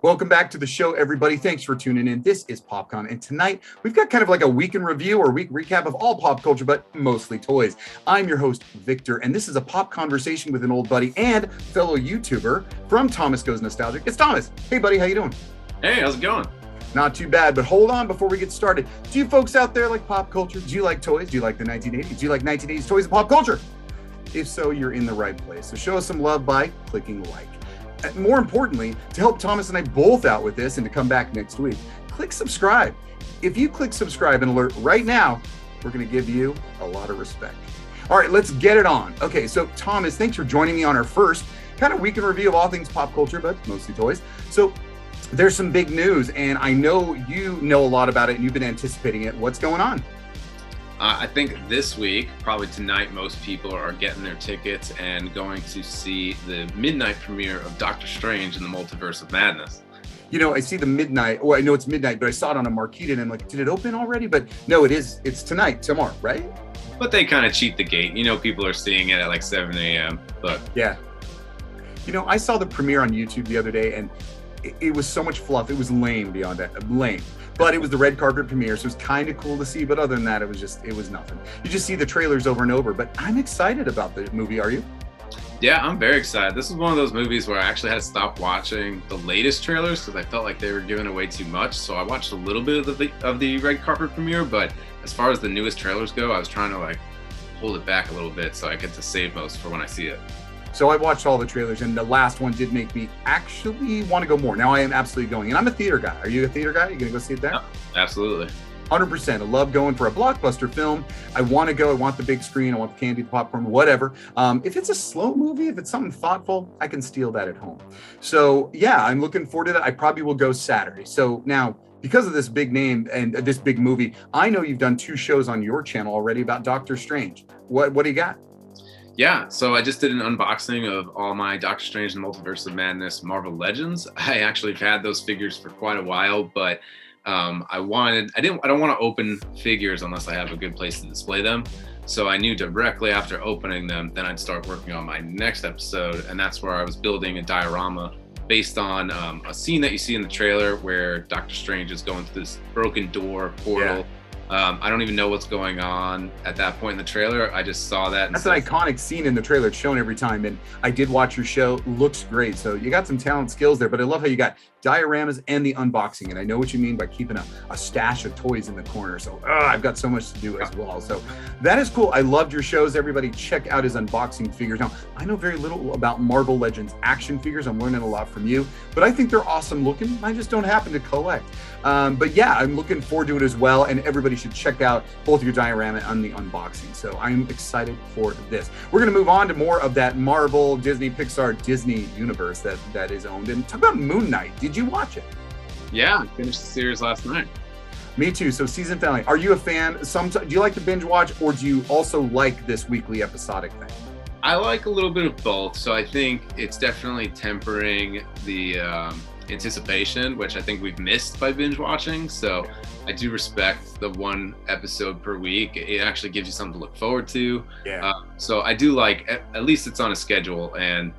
Welcome back to the show, everybody. Thanks for tuning in. This is PopCon, and tonight we've got kind of like a week in review or week recap of all pop culture, but mostly toys. I'm your host, Victor, and this is a pop conversation with an old buddy and fellow YouTuber from Thomas Goes Nostalgic. It's Thomas. Hey, buddy, how you doing? Hey, how's it going? Not too bad, but hold on before we get started. Do you folks out there like pop culture? Do you like toys? Do you like the 1980s? Do you like 1980s toys and pop culture? If so, you're in the right place. So show us some love by clicking like. More importantly, to help Thomas and I both out with this and to come back next week, click subscribe. If you click subscribe and alert right now, we're going to give you a lot of respect. All right, let's get it on. Okay, so Thomas, thanks for joining me on our first kind of week in review of all things pop culture, but mostly toys. So there's some big news, and I know you know a lot about it and you've been anticipating it. What's going on? I think this week, probably tonight, most people are getting their tickets and going to see the midnight premiere of Doctor Strange in the Multiverse of Madness. You know, I see the midnight. Well, I know it's midnight, but I saw it on a marquee and I'm like, did it open already? But no, it is. It's tonight, tomorrow, right? But they kind of cheat the gate. You know, people are seeing it at like 7 a.m. But yeah. You know, I saw the premiere on YouTube the other day and it was so much fluff. It was lame beyond that. Lame. But it was the red carpet premiere, so it was kind of cool to see. But other than that, it was nothing. You just see the trailers over and over. But I'm excited about the movie. Are you? Yeah, I'm very excited. This is one of those movies where I actually had to stop watching the latest trailers because I felt like they were giving away too much. So I watched a little bit of the red carpet premiere. But as far as the newest trailers go, I was trying to like hold it back a little bit so I get to save most for when I see it. So I watched all the trailers, and the last one did make me actually want to go more. Now I am absolutely going, and I'm a theater guy. Are you a theater guy? Are you going to go see it there? Yeah, absolutely. 100%. I love going for a blockbuster film. I want to go. I want the big screen. I want the candy, the popcorn, whatever. If it's a slow movie, if it's something thoughtful, I can steal that at home. So yeah, I'm looking forward to that. I probably will go Saturday. So now, because of this big name and this big movie, I know you've done 2 shows on your channel already about Doctor Strange. What do you got? Yeah, so I just did an unboxing of all my Doctor Strange and Multiverse of Madness Marvel Legends. I actually have had those figures for quite a while, but I don't want to open figures unless I have a good place to display them. So I knew directly after opening them, then I'd start working on my next episode, and that's where I was building a diorama based on a scene that you see in the trailer where Doctor Strange is going through this broken door portal. Yeah. I don't even know what's going on at that point in the trailer. I just saw that. That's an iconic scene in the trailer. It's shown every time. And I did watch your show. Looks great. So you got some talent skills there. But I love how you got dioramas and the unboxing. And I know what you mean by keeping a stash of toys in the corner. So I've got so much to do as well. So that is cool. I loved your shows. Everybody check out his unboxing figures. Now, I know very little about Marvel Legends action figures. I'm learning a lot from you. But I think they're awesome looking. I just don't happen to collect. But yeah, I'm looking forward to it as well. And everybody should check out both your diorama and the unboxing. So I'm excited for this. We're going to move on to more of that Marvel, Disney, Pixar, Disney universe that is owned. And talk about Moon Knight. Did you watch it? Yeah, I finished the series last night. Me too. So season finale. Are you a fan? Do you like to binge watch, or do you also like this weekly episodic thing? I like a little bit of both. So I think it's definitely tempering the anticipation, which I think we've missed by binge watching. So I do respect the 1 episode per week. It actually gives you something to look forward to. Yeah. So I do like, at least it's on a schedule, and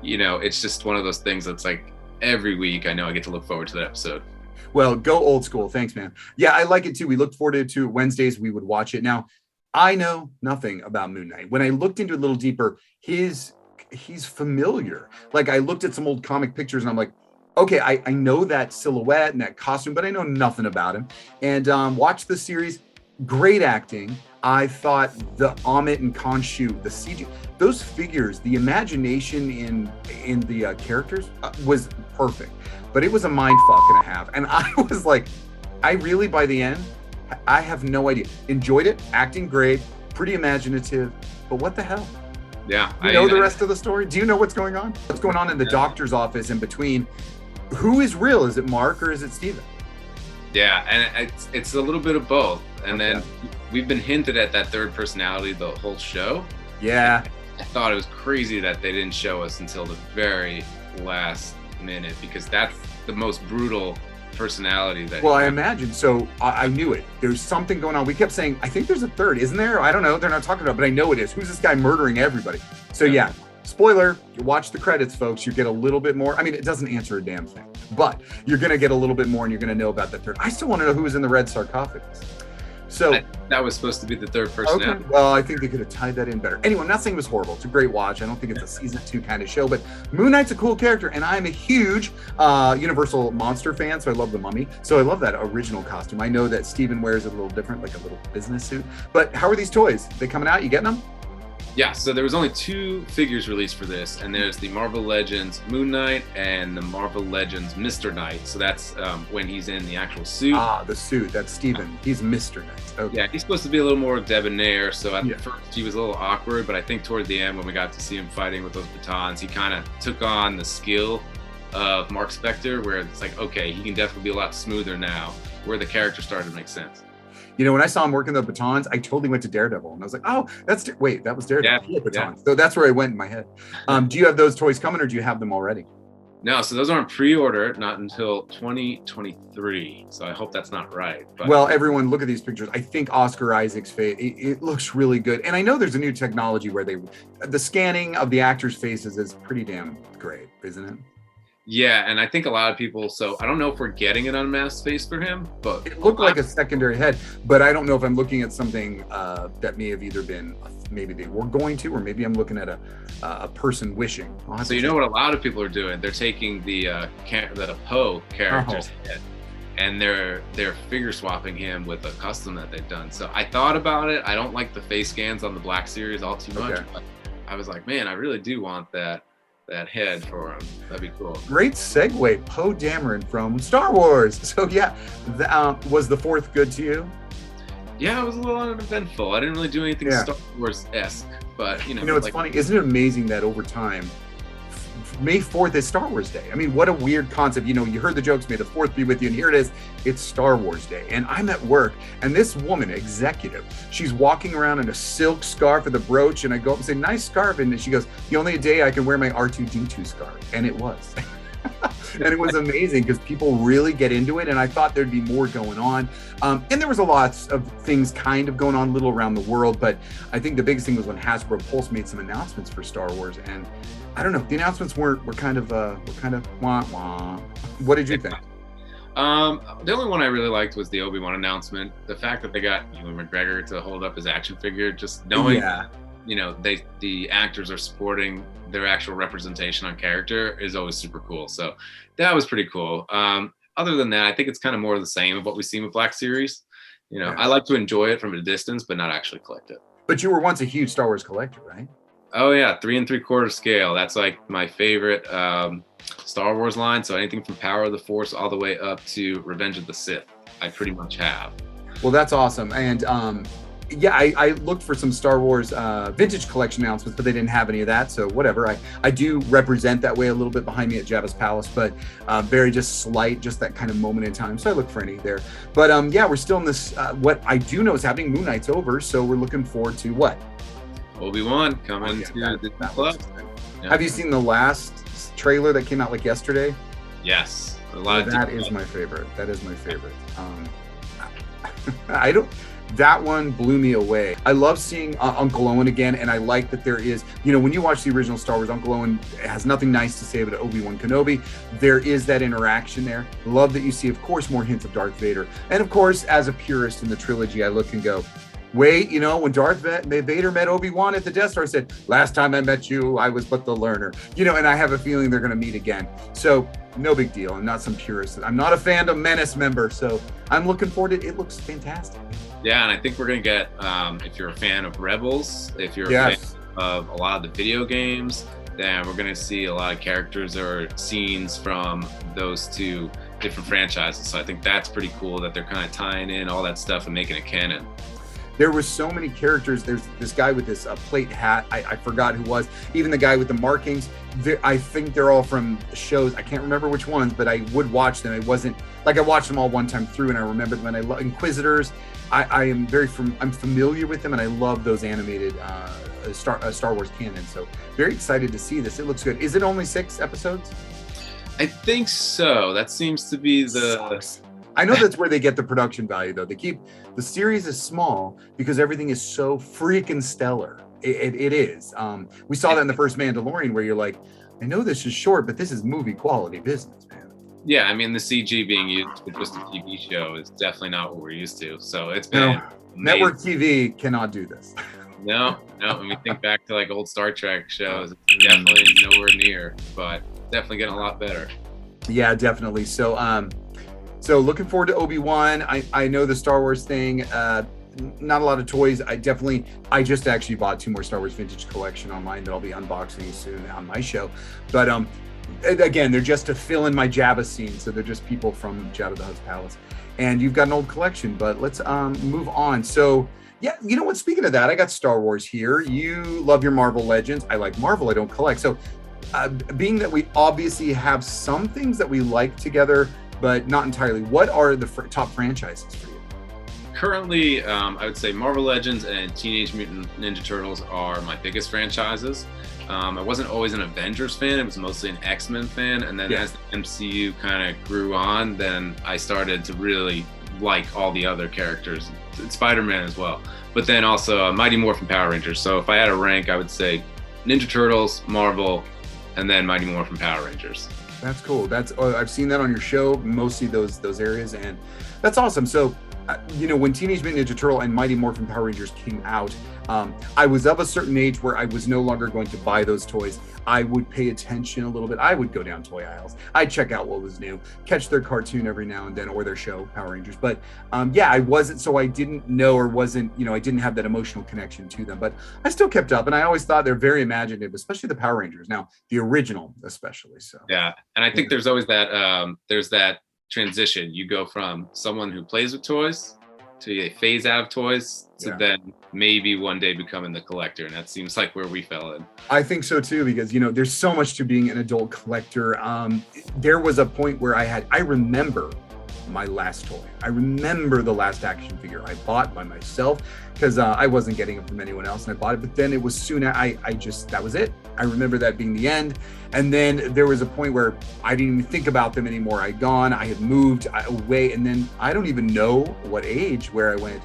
you know, it's just one of those things that's like every week I know I get to look forward to that episode. Well, go old school. Thanks, man. Yeah, I like it too. We looked forward to Wednesdays. We would watch it. Now, I know nothing about Moon Knight. When I looked into it a little deeper, he's familiar. Like I looked at some old comic pictures and I'm like, okay, I know that silhouette and that costume, but I know nothing about him. And watched the series. Great acting. I thought the Amit and Khonshu, the CG, those figures, the imagination in the characters was perfect. But it was a mind fuck and a half. And I was like, I really, by the end, I have no idea. Enjoyed it. Acting great. Pretty imaginative. But what the hell? Yeah. You know the rest of the story? Do you know what's going on? What's going on in the doctor's office in between? Who is real? Is it Mark or is it Steven? Yeah, and it's a little bit of both. And then we've been hinted at that third personality the whole show. Yeah. I thought it was crazy that they didn't show us until the very last minute, because that's the most brutal personality that. Well, I imagine. So I knew it. There's something going on. We kept saying, I think there's a third, isn't there? I don't know. They're not talking about it, but I know it is. Who's this guy murdering everybody? So yeah. Spoiler, you watch the credits, folks, you get a little bit more. I mean, it doesn't answer a damn thing, but you're going to get a little bit more and you're going to know about the third. I still want to know who was in the red sarcophagus. So that was supposed to be the third person. Okay. Well, I think they could have tied that in better. Anyway, I'm not saying it was horrible. It's a great watch. I don't think it's a season 2 kind of show, but Moon Knight's a cool character, and I'm a huge Universal monster fan, so I love the Mummy. So I love that original costume. I know that Steven wears it a little different, like a little business suit. But how are these toys? They coming out? You getting them? Yeah, so there was only 2 figures released for this, and there's the Marvel Legends Moon Knight and the Marvel Legends Mr. Knight. So that's when he's in the actual suit. Ah, the suit. That's Steven. He's Mr. Knight. Okay. Yeah, he's supposed to be a little more debonair. So at first he was a little awkward, but I think toward the end when we got to see him fighting with those batons, he kind of took on the skill of Mark Spector, where it's like, okay, he can definitely be a lot smoother now, where the character started to make sense. You know, when I saw him working the batons, I totally went to Daredevil, and I was like, "Oh, wait, that was Daredevil." Yeah, batons. So that's where I went in my head. Do you have those toys coming, or do you have them already? No, so those aren't pre-order, not until 2023. So I hope that's not right. But. Well, everyone, look at these pictures. I think Oscar Isaac's face, it looks really good, and I know there's a new technology where the scanning of the actors' faces is pretty damn great, isn't it? Yeah, and I think a lot of people, so I don't know if we're getting an unmasked face for him, but it looked like a secondary head, but I don't know if I'm looking at something that may have either been, maybe they were going to, or maybe I'm looking at a person wishing. So you know what a lot of people are doing? They're taking the Poe character's head, and they're figure swapping him with a custom that they've done. So I thought about it. I don't like the face scans on the Black Series all too much, but I was like, man, I really do want that head for him. That'd be cool. Great segue, Poe Dameron from Star Wars. So yeah, was the 4th good to you? Yeah, it was a little uneventful. I didn't really do anything Star Wars-esque, but you know. It's funny. Isn't it amazing that over time, May 4th is Star Wars Day? I mean, what a weird concept. You know, you heard the jokes, may the 4th be with you, and here it is. It's Star Wars Day. And I'm at work, and this woman, executive, she's walking around in a silk scarf with a brooch, and I go up and say, nice scarf. And she goes, the only day I can wear my R2-D2 scarf. And it was. And it was amazing because people really get into it, and I thought there'd be more going on. And there was a lot of things kind of going on a little around the world, but I think the biggest thing was when Hasbro Pulse made some announcements for Star Wars, and I don't know, the announcements were kind of wah wah. What did you think? The only one I really liked was the Obi Wan announcement. The fact that they got Ewan McGregor to hold up his action figure, just knowing, you know, the actors are supporting their actual representation on character is always super cool. So that was pretty cool. Other than that, I think it's kind of more of the same of what we've seen with Black Series. You know, I like to enjoy it from a distance, but not actually collect it. But you were once a huge Star Wars collector, right? Oh yeah, 3 3/4 scale. That's like my favorite Star Wars line. So anything from Power of the Force all the way up to Revenge of the Sith, I pretty much have. Well, that's awesome. And I looked for some Star Wars vintage collection announcements, but they didn't have any of that. So whatever. I do represent that way a little bit behind me at Jabba's Palace, but very just slight, just that kind of moment in time. So I look for any there. But we're still in this. What I do know is happening. Moon Knight's over, so we're looking forward to what? Obi Wan coming to the club. Yeah. Have you seen the last trailer that came out like yesterday? Yes. That is my favorite. That is my favorite. That one blew me away. I love seeing Uncle Owen again, and I like that there is, you know, when you watch the original Star Wars, Uncle Owen has nothing nice to say about Obi Wan Kenobi. There is that interaction there. Love that you see, of course, more hints of Darth Vader. And of course, as a purist in the trilogy, I look and go, wait, you know, when Darth Vader met Obi-Wan at the Death Star, said, last time I met you, I was but the learner. You know, and I have a feeling they're going to meet again. So no big deal. I'm not some purist. I'm not a Fandom Menace member. So I'm looking forward to it. It looks fantastic. Yeah, and I think we're going to get, if you're a fan of Rebels, if you're a fan of a lot of the video games, then we're going to see a lot of characters or scenes from those 2 different franchises. So I think that's pretty cool that they're kind of tying in all that stuff and making it canon. There were so many characters. There's this guy with this plate hat. I forgot who was. Even the guy with the markings. I think they're all from shows. I can't remember which ones, but I would watch them. It wasn't like I watched them all one time through, and I remembered when I love Inquisitors. I'm familiar with them, and I love those animated Star Wars canon. So very excited to see this. It looks good. Is it only 6 episodes? I think so. That seems to be the. I know that's where they get the production value, though. They keep the series is small because everything is so freaking stellar. It is. We saw that in the first Mandalorian, where you're like, I know this is short, but this is movie quality business, man. Yeah, I mean, the CG being used for just a TV show is definitely not what we're used to. So it's been network TV cannot do this. No. When we think back to like old Star Trek shows, it's definitely nowhere near, but definitely getting a lot better. Yeah, definitely. So, so looking forward to Obi-Wan. I know the Star Wars thing. Not a lot of toys. I just actually bought 2 more Star Wars Vintage Collection online that I'll be unboxing soon on my show. But again, they're just to fill in my Jabba scene. So they're just people from Jabba the Hutt's palace. And you've got an old collection, but let's move on. So yeah, you know what? Speaking of that, I got Star Wars here. You love your Marvel Legends. I like Marvel. I don't collect. So being that we obviously have some things that we like together, but not entirely, what are the top franchises for you? Currently, I would say Marvel Legends and Teenage Mutant Ninja Turtles are my biggest franchises. I wasn't always an Avengers fan. I was mostly an X-Men fan. And then as the MCU kind of grew on, then I started to really like all the other characters, Spider-Man as well. But then also Mighty Morphin Power Rangers. So if I had a rank, I would say Ninja Turtles, Marvel, and then Mighty Morphin Power Rangers. That's cool. I've seen that on your show, mostly those areas, and that's awesome. So you know, when Teenage Mutant Ninja Turtle and Mighty Morphin Power Rangers came out, I was of a certain age where I was no longer going to buy those toys. I would pay attention a little bit. I would go down toy aisles. I'd check out what was new, catch their cartoon every now and then, or their show, Power Rangers. But yeah, I wasn't, so I didn't know, or wasn't, you know, I didn't have that emotional connection to them. But I still kept up, and I always thought they're very imaginative, especially the Power Rangers. Now, the original, especially. So yeah, and I think there's always that transition. You go from someone who plays with toys to a phase out of toys to then maybe one day becoming the collector, and that seems like where we fell in. I think so too, because you know there's so much to being an adult collector. There was a point where I remember my last toy. I remember the last action figure I bought by myself, because I wasn't getting it from anyone else, and I bought it. But then it was soon, that was it. I remember that being the end. And then there was a point where I didn't even think about them anymore. I had moved away, and then I don't even know what age where I went,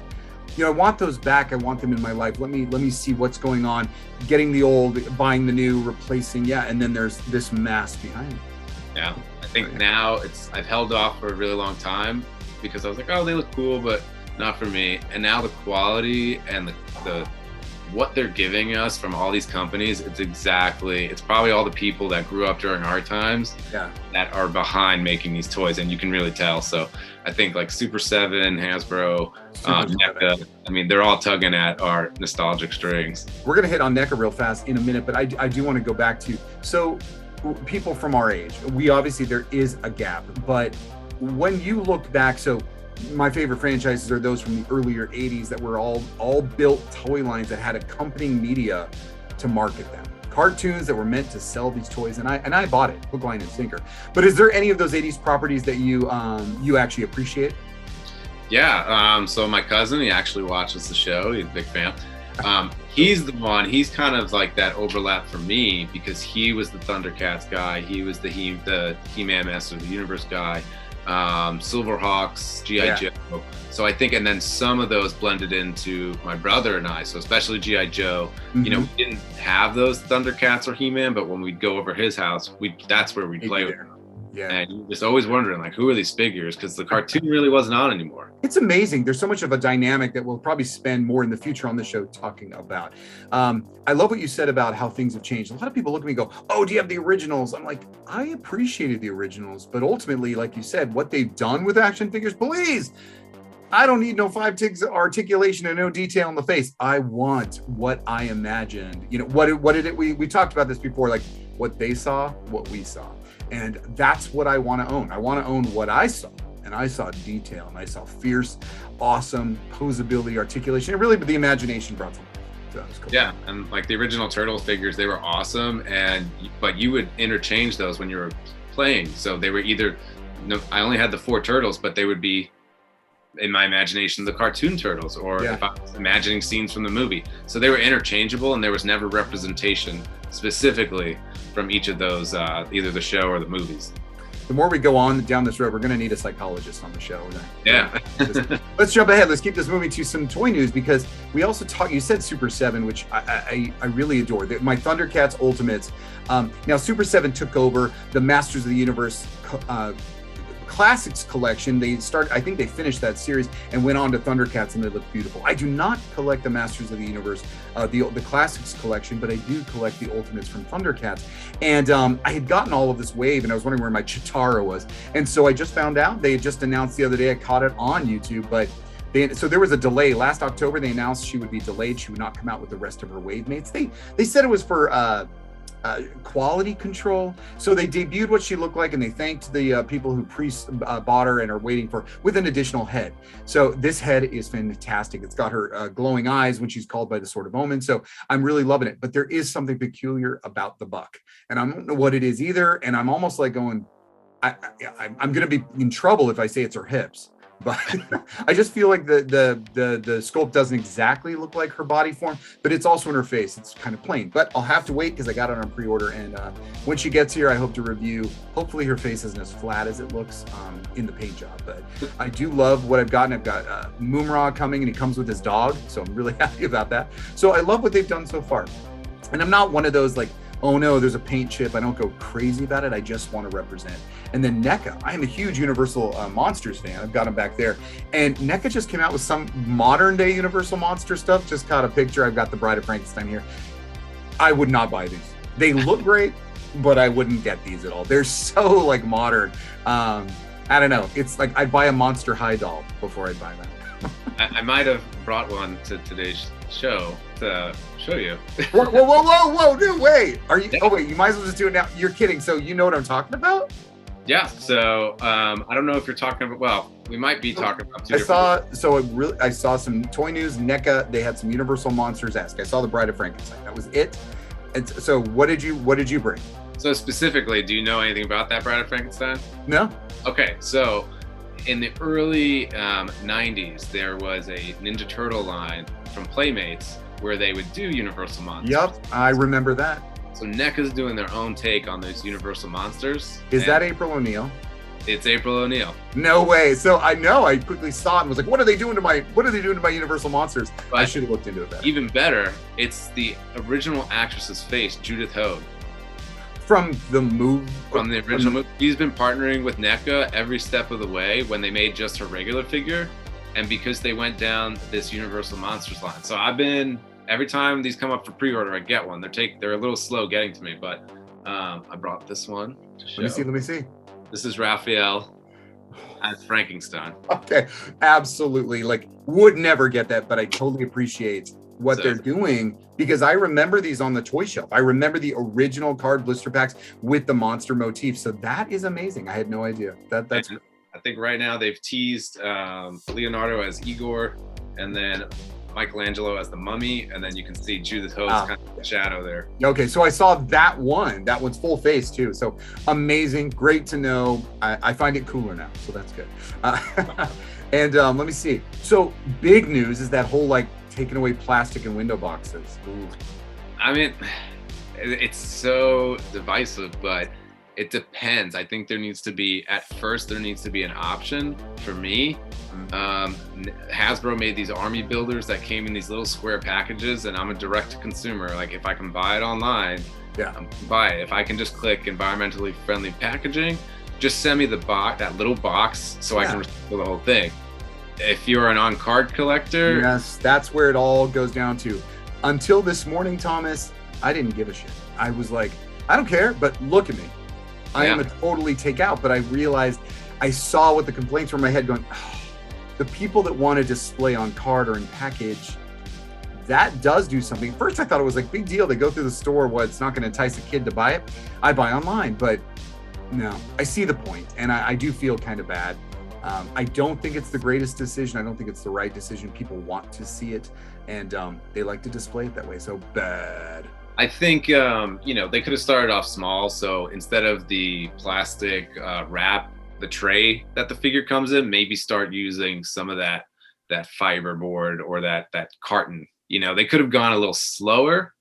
you know, I want those back. I want them in my life. Let me see what's going on. Getting the old, buying the new, replacing. Yeah. And then there's this mass behind it. Yeah. I think now I've held off for a really long time because I was like, oh, they look cool, but not for me. And now the quality and the what they're giving us from all these companies, it's probably all the people that grew up during our times that are behind making these toys, and you can really tell. So I think like Super 7, Hasbro, Neca, I mean, they're all tugging at our nostalgic strings. We're gonna hit on Neca real fast in a minute, but I do want to go back to, so people from our age, there is a gap, but when you look back, so my favorite franchises are those from the earlier 80s that were all built toy lines that had accompanying media to market them. Cartoons that were meant to sell these toys, and I bought it, hook, line, and sinker. But is there any of those 80s properties that you actually appreciate? Yeah, so my cousin, he actually watches the show. He's a big fan. He's the one, he's kind of like that overlap for me because he was the Thundercats guy. He was the He-Man Master of the Universe guy. Silverhawks, G.I. Joe. So I think, and then some of those blended into my brother and I. So especially G.I. Joe, you know, we didn't have those Thundercats or He-Man, but when we'd go over his house, that's where we'd play with them. Yeah. And you're just always wondering, like, who are these figures? Because the cartoon really wasn't on anymore. It's amazing. There's so much of a dynamic that we'll probably spend more in the future on the show talking about. I love what you said about how things have changed. A lot of people look at me and go, oh, do you have the originals? I'm like, I appreciated the originals, but ultimately, like you said, what they've done with action figures, please, I don't need no 5 ticks articulation and no detail in the face. I want what I imagined. You know, what did it, we talked about this before, like what they saw, what we saw. And that's what I want to own. I want to own what I saw. And I saw detail, and I saw fierce, awesome posability, articulation, and really the imagination brought something. So that was cool. Yeah, and like the original Turtle figures, they were awesome, but you would interchange those when you were playing. So they were either, I only had the 4 turtles, but they would be, in my imagination, the cartoon turtles, or if I was imagining scenes from the movie. So they were interchangeable, and there was never representation specifically from each of those, either the show or the movies. The more we go on down this road, we're going to need a psychologist on the show. Yeah. But let's jump ahead. Let's keep this moving to some toy news, because we also talked, you said Super 7, which I really adore. My Thundercats Ultimates. Now, Super 7 took over the Masters of the Universe Classics collection. I think they finished that series and went on to Thundercats, and they look beautiful. I do not collect the Masters of the Universe, the Classics collection, but I do collect the Ultimates from Thundercats. And I had gotten all of this wave, and I was wondering where my Chitara was. And so I just found out, they had just announced the other day, I caught it on YouTube, but so there was a delay. Last October, they announced she would be delayed. She would not come out with the rest of her wave mates. They said it was for quality control. So they debuted what she looked like, and they thanked the people who bought her and are waiting for with an additional head. So this head is fantastic. It's got her glowing eyes when she's called by the Sword of Omen. So I'm really loving it. But there is something peculiar about the buck, and I don't know what it is either. And I'm almost like going, I'm going to be in trouble if I say it's her hips. But I just feel like the sculpt doesn't exactly look like her body form, but it's also in her face. It's kind of plain, but I'll have to wait because I got it on pre-order. And when she gets here, I hope to review. Hopefully her face isn't as flat as it looks in the paint job. But I do love what I've gotten. I've got Moomra coming, and he comes with his dog. So I'm really happy about that. So I love what they've done so far. And I'm not one of those like, oh no, there's a paint chip. I don't go crazy about it. I just want to represent. And then Neca, I am a huge Universal Monsters fan. I've got him back there. And Neca just came out with some modern day Universal Monster stuff. Just caught a picture. I've got the Bride of Frankenstein here. I would not buy these. They look great, but I wouldn't get these at all. They're so like modern. I don't know. It's like I'd buy a Monster High doll before I'd buy that. I might have brought one to today's show to show you. Whoa, no way. Are you? Oh wait, you might as well just do it now. You're kidding. So you know what I'm talking about? Yeah. So I don't know if you're talking about. Well, we might be talking about. I saw some toy news. NECA. They had some Universal Monsters esque. I saw the Bride of Frankenstein. That was it. And so what did you bring? So specifically, do you know anything about that Bride of Frankenstein? No. Okay. So in the early 90s, there was a Ninja Turtle line from Playmates where they would do Universal Monsters. Yep, I remember that. So NECA's doing their own take on those Universal Monsters. Is that April O'Neil? It's April O'Neil. No way. So I know, I quickly saw it and was like, what are they doing to my Universal Monsters? But I should have looked into it better. Even better, it's the original actress's face, Judith Hoag. From the movie? From the original movie. She's been partnering with NECA every step of the way when they made just her regular figure, and because they went down this Universal Monsters line. So every time these come up for pre-order, I get one. They're a little slow getting to me, but I brought this one to show. Let me see. This is Raphael as Frankenstein. Okay, absolutely. Like, would never get that, but I totally appreciate what they're doing, because I remember these on the toy shelf. I remember the original card blister packs with the monster motif. So that is amazing. I had no idea. That's. I think right now they've teased Leonardo as Igor, and then Michelangelo as the Mummy, and then you can see Judith Hoag's kind of shadow there. Okay, so I saw that one. That one's full face too. So amazing, great to know. I find it cooler now, so that's good. And let me see. So big news is that whole like taking away plastic and window boxes. Ooh. I mean, it's so divisive, but it depends. I think there needs to be an option for me. Hasbro made these army builders that came in these little square packages, and I'm a direct to consumer. Like, if I can buy it online, I'm gonna buy it. If I can just click environmentally friendly packaging, just send me that little box so I can recycle the whole thing. If you're an on-card collector, yes, that's where it all goes down to. Until this morning, Thomas, I didn't give a shit. I was like, I don't care, but look at me. I am a totally take out, but I realized, I saw what the complaints were in my head going, oh, the people that want to display on card or in package, that does do something. First, I thought it was like big deal. They go through the store, it's not going to entice a kid to buy it. I buy online, but no, I see the point, and I do feel kind of bad. I don't think it's the greatest decision. I don't think it's the right decision. People want to see it, and they like to display it that way. So bad. I think, they could have started off small. So instead of the plastic wrap, the tray that the figure comes in, maybe start using some of that fiber board or that carton. They could have gone a little slower,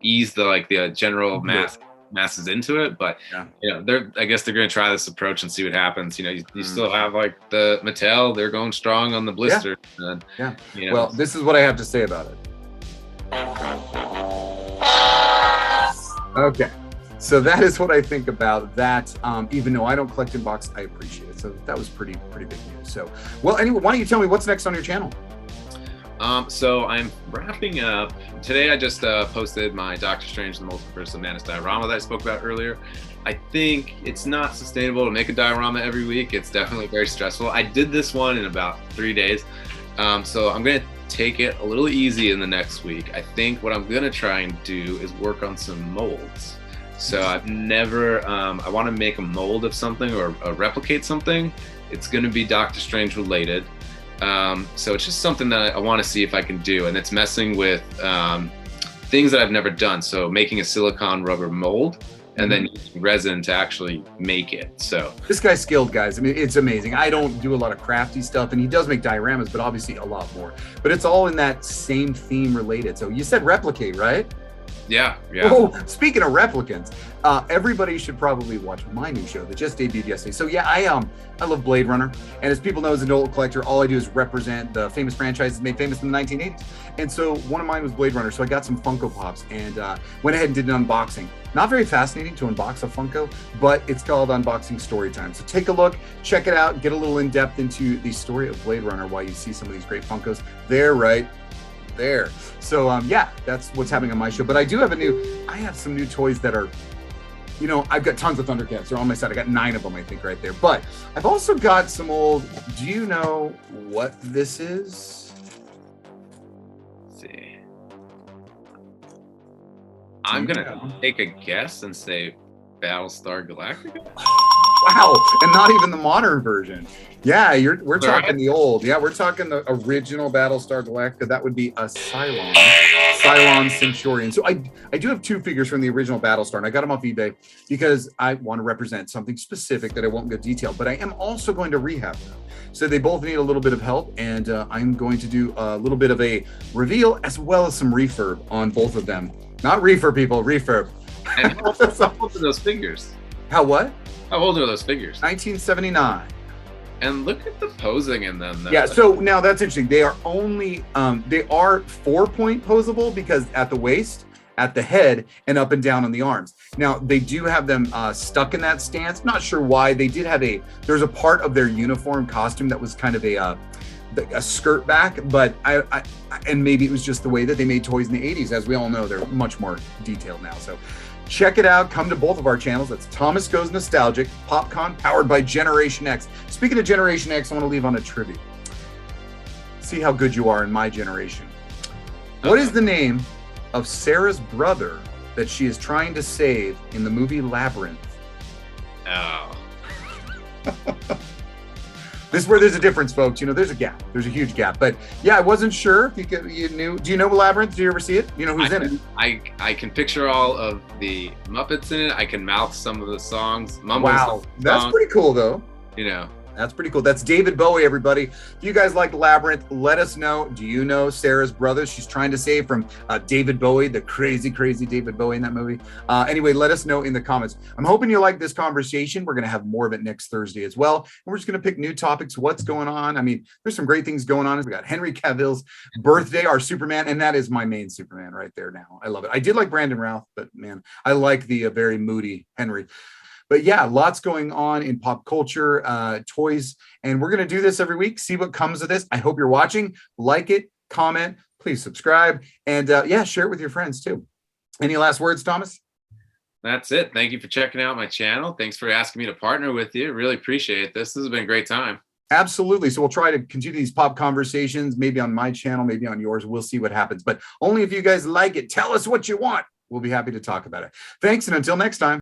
ease the general mass masses into it. But Yeah. I guess they're going to try this approach and see what happens. You still have like the Mattel; they're going strong on the blister. Yeah. Well, this is what I have to say about it. Okay. So that is what I think about that. Even though I don't collect in box, I appreciate it. So that was pretty big news. So, well, anyway, why don't you tell me what's next on your channel? So I'm wrapping up today. I just posted my Doctor Strange and the Multiverse of Madness diorama that I spoke about earlier. I think it's not sustainable to make a diorama every week. It's definitely very stressful. I did this one in about 3 days. So I'm going to take it a little easy in the next week. I think what I'm going to try and do is work on some molds. So I've never, I want to make a mold of something or replicate something. It's going to be Doctor Strange related. So it's just something that I want to see if I can do. And it's messing with things that I've never done. So making a silicone rubber mold and then using resin to actually make it. So this guy's skilled, guys. I mean, it's amazing. I don't do a lot of crafty stuff, and he does make dioramas, but obviously a lot more. But it's all in that same theme related. So you said replicate, right? Yeah. Oh, speaking of replicants, everybody should probably watch my new show that just debuted yesterday. So yeah, I love Blade Runner, and as people know, as an adult collector, all I do is represent the famous franchises made famous in the 1980s. And so one of mine was Blade Runner, so I got some Funko Pops and went ahead and did an unboxing. Not very fascinating to unbox a Funko, but it's called Unboxing Storytime. So take a look, check it out, get a little in depth into the story of Blade Runner while you see some of these great Funkos. They're right there. So yeah, that's what's happening on my show. But I have some new toys that are, I've got tons of Thundercats. They're on my side. I got 9 of them, I think, right there. But I've also got some old, do you know what this is? Let's see. I'm going to take a guess and say Battlestar Galactica. Wow, and not even the modern version. Yeah, we're talking the old. Yeah, we're talking the original Battlestar Galactica. That would be a Cylon Centurion. So I do have 2 figures from the original Battlestar, and I got them off eBay because I want to represent something specific that I won't go detail, but I am also going to rehab them. So they both need a little bit of help, and I'm going to do a little bit of a reveal as well as some refurb on both of them. Not refurb, people, refurb. And how old are those figures? How what? How old are those figures? 1979. And look at the posing in them, though. Yeah, so now that's interesting. They are only, they are 4-point posable because at the waist, at the head, and up and down on the arms. Now, they do have them stuck in that stance. Not sure why. They did have there's a part of their uniform costume that was kind of a skirt back, but and maybe it was just the way that they made toys in the 80s. As we all know, they're much more detailed now. So check it out. Come to both of our channels. That's Thomas Goes Nostalgic, PopCon, powered by Generation X. Speaking of Generation X, I want to leave on a trivia. See how good you are in my generation. What is the name of Sarah's brother that she is trying to save in the movie Labyrinth? Oh. This is where there's a difference, folks. There's a gap. There's a huge gap. But yeah, I wasn't sure if you knew. Do you know Labyrinth? Do you ever see it? You know who's in it? I can picture all of the Muppets in it. I can mouth some of the songs. Wow, that's pretty cool, though. That's pretty cool. That's David Bowie, everybody. If you guys like Labyrinth, let us know. Do you know Sarah's brother she's trying to save from David Bowie, the crazy David Bowie in that movie? Anyway, let us know in the comments. I'm hoping you like this conversation. We're going to have more of it next Thursday as well. And we're just going to pick new topics. What's going on? I mean, there's some great things going on. We got Henry Cavill's birthday, our Superman, and that is my main Superman right there now. I love it. I did like Brandon Routh, but man, I like the very moody Henry. But yeah, lots going on in pop culture, toys, and we're going to do this every week, see what comes of this. I hope you're watching. Like it, comment, please subscribe, and yeah, share it with your friends too. Any last words, Thomas? That's it. Thank you for checking out my channel. Thanks for asking me to partner with you. Really appreciate this. This has been a great time. Absolutely. So we'll try to continue these pop conversations, maybe on my channel, maybe on yours. We'll see what happens, but only if you guys like it. Tell us what you want. We'll be happy to talk about it. Thanks, and until next time.